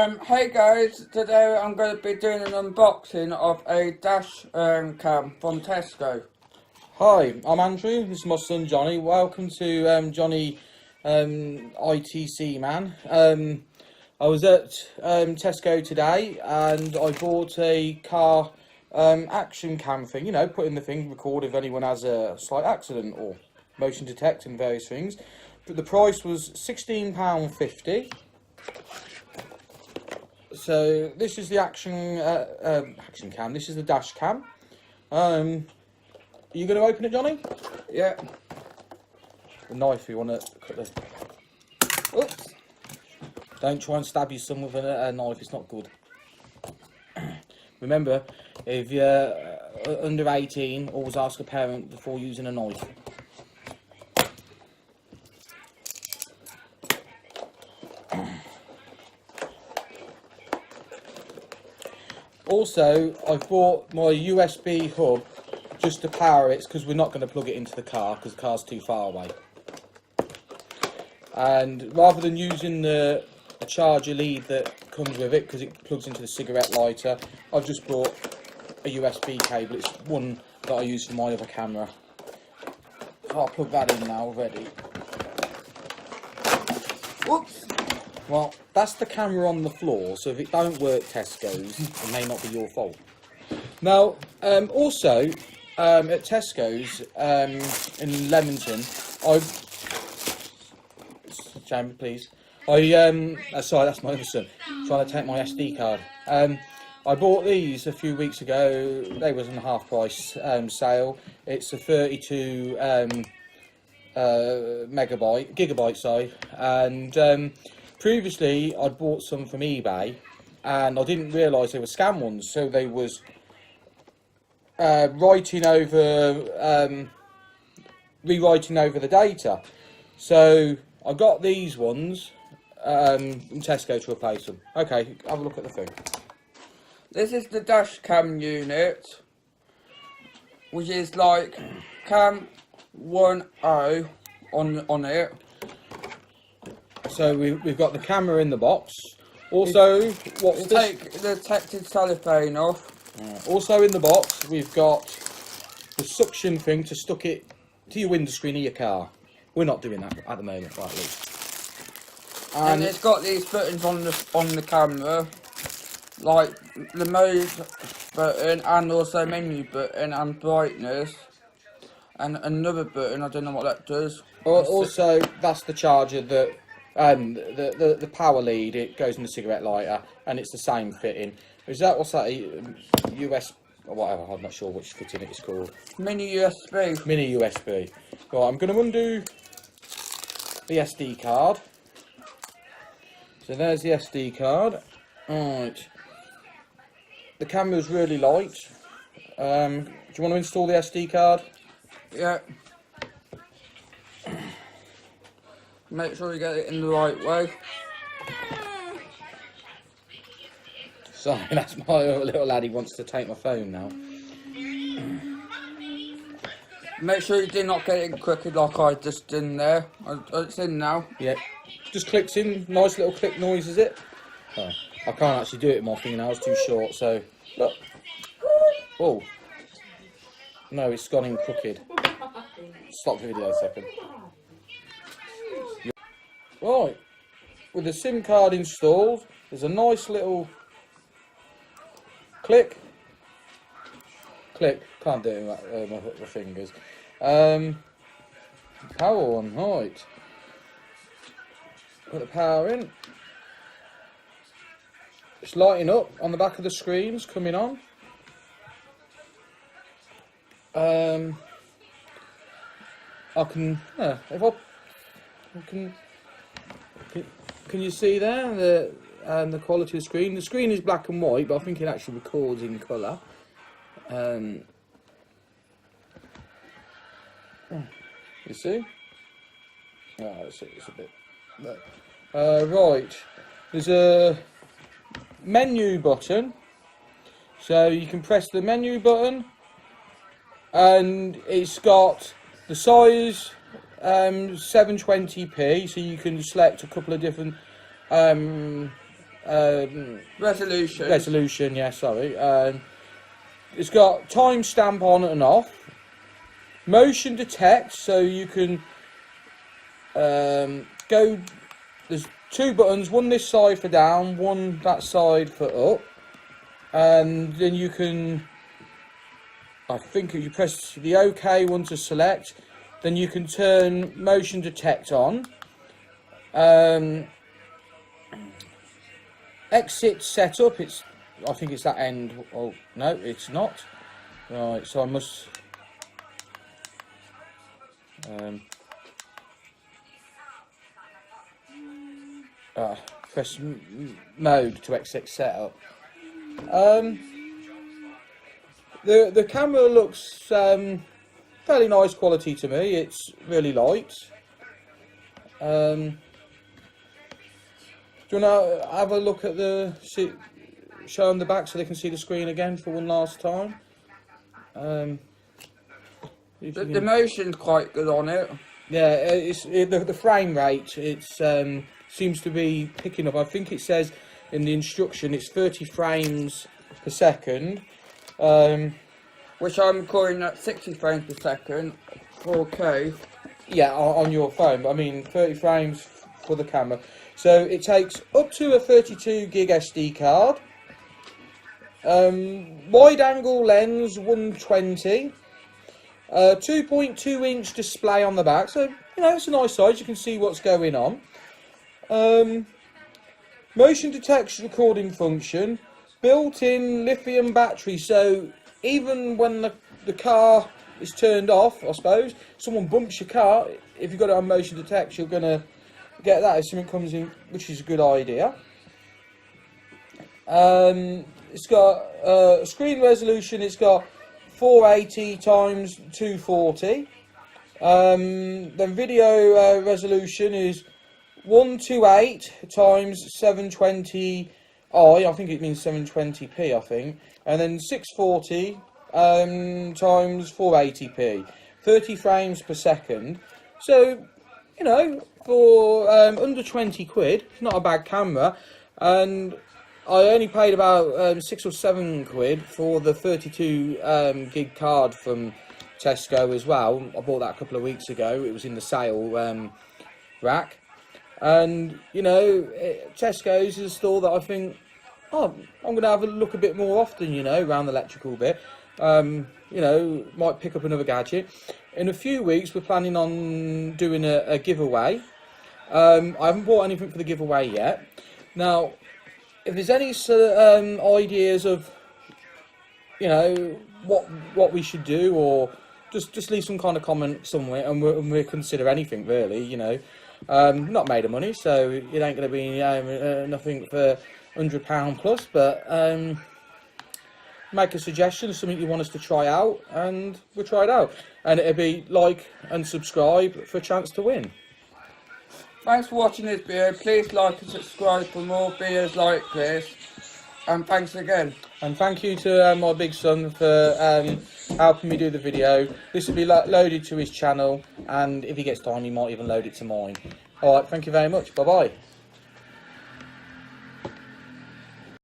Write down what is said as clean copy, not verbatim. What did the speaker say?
Hey guys, today I'm going to be doing an unboxing of a dash cam from Tesco. Hi, I'm Andrew, this is my son Johnny. Welcome to Johnny ITC man. I was at Tesco today and I bought a car action cam thing, you know, put in the thing, record if anyone has a slight accident or motion detect and various things. But the price was £16.50. So this is the action cam. This is the dash cam. Are you going to open it, Johnny? Yeah. The knife. You want to cut this? Oops! Don't try and stab your son with a knife. It's not good. Remember, if you're under 18, always ask a parent before using a knife. Also, I've bought my USB hub just to power it, because we're not going to plug it into the car because the car's too far away. And rather than using the charger lead that comes with it, because it plugs into the cigarette lighter, I've just bought a USB cable. It's one that I use for my other camera. So I'll plug that in now already. Whoops! Well, that's the camera on the floor, so if it don't work Tesco's, it may not be your fault. Now, also, at Tesco's in Leamington, Chamber, please. Sorry, that's my other son trying to take my SD card. I bought these a few weeks ago. They was on a half price sale. It's a 32 gigabyte, sorry. And previously, I'd bought some from eBay, and I didn't realise they were scam ones. So they was rewriting over the data. So I got these ones in Tesco to replace them. Okay, have a look at the thing. This is the dash cam unit, which is like cam 1.0 on it. So we've got the camera in the box. Also, what's this? Take the protected cellophane off. Also in the box, we've got the suction thing to stuck it to your window screen of your car. We're not doing that at the moment, right, Luke? And it's got these buttons on the camera, like the mode button and also menu button and brightness, and another button. I don't know what that does. Also, that's the charger that the power lead. It goes in the cigarette lighter, and it's the same fitting. Is that what's that? US or whatever. I'm not sure which fitting it's called. Mini USB. Mini USB. Right, I'm going to undo the SD card. So there's the SD card. Right. The camera's really light. Do you want to install the SD card? Yeah. Make sure you get it in the right way. Sorry, that's my little lad. He wants to take my phone now. Make sure you do not get it crooked like I just did in there. It's in now. Yeah. Just clicks in. Nice little click noise, is it? Oh, I can't actually do it with my fingernails, too short, so... Look. Oh. No, it's gone in crooked. Stop the video a second. Right. With the SIM card installed, there's a nice little... Click. Click. Can't do it with my fingers. Power on, right. Put the power in. It's lighting up on the back of the screens, coming on. I can, if I can you see there the quality of the screen? The screen is black and white, but I think it actually records in colour. You see? Oh, it's a bit. Right, there's a menu button, so you can press the menu button, and it's got the size 720p, so you can select a couple of different resolution. Yeah, sorry. It's got timestamp on and off. Motion detect, so you can go. There's 2 buttons, one this side for down, one that side for up, and then you can. I think if you press the OK one to select, then you can turn motion detect on. Exit setup. I think it's that end. Oh no, it's not. Right, so I must. Press mode to exit setup. The camera looks fairly nice quality to me. It's really light. Do you want to have a look at show them the back so they can see the screen again for one last time? The motion's quite good on it. Yeah, the frame rate. Seems to be picking up. I think it says in the instruction it's 30 frames per second. Which I'm recording at 60 frames per second, 4K. Yeah, on your phone. But I mean 30 frames for the camera. So it takes up to a 32 gig SD card. Wide angle lens 120. 2.2 inch display on the back. So you know it's a nice size. You can see what's going on. Motion detection recording function. Built-in lithium battery. So even when the car is turned off, I suppose, someone bumps your car, if you've got it on motion detect, you're going to get that if something comes in, which is a good idea. It's got screen resolution, it's got 480 times 240. Then video resolution is 128 times 720i, I think it means 720p, I think, and then 640 times 480p, 30 frames per second. So, you know, for under 20 quid, it's not a bad camera, and I only paid about 6 or 7 quid for the 32 gig card from Tesco as well. I bought that a couple of weeks ago. It was in the sale rack. And, you know, Tesco's is a store that I think, oh, I'm going to have a look a bit more often, you know, around the electrical bit. You know, might pick up another gadget. In a few weeks, we're planning on doing a giveaway. I haven't bought anything for the giveaway yet. Now, if there's any ideas of, you know, what we should do, or just leave some kind of comment somewhere, and we'll consider anything really, you know. Not made of money, so it ain't going to be nothing for £100 plus, but make a suggestion of something you want us to try out, and we'll try it out. And it'll be like and subscribe for a chance to win. Thanks for watching this video. Please like and subscribe for more videos like this. And thanks again. And thank you to my big son for helping me do the video. This will be loaded to his channel, and if he gets time, he might even load it to mine. Alright, thank you very much. Bye bye.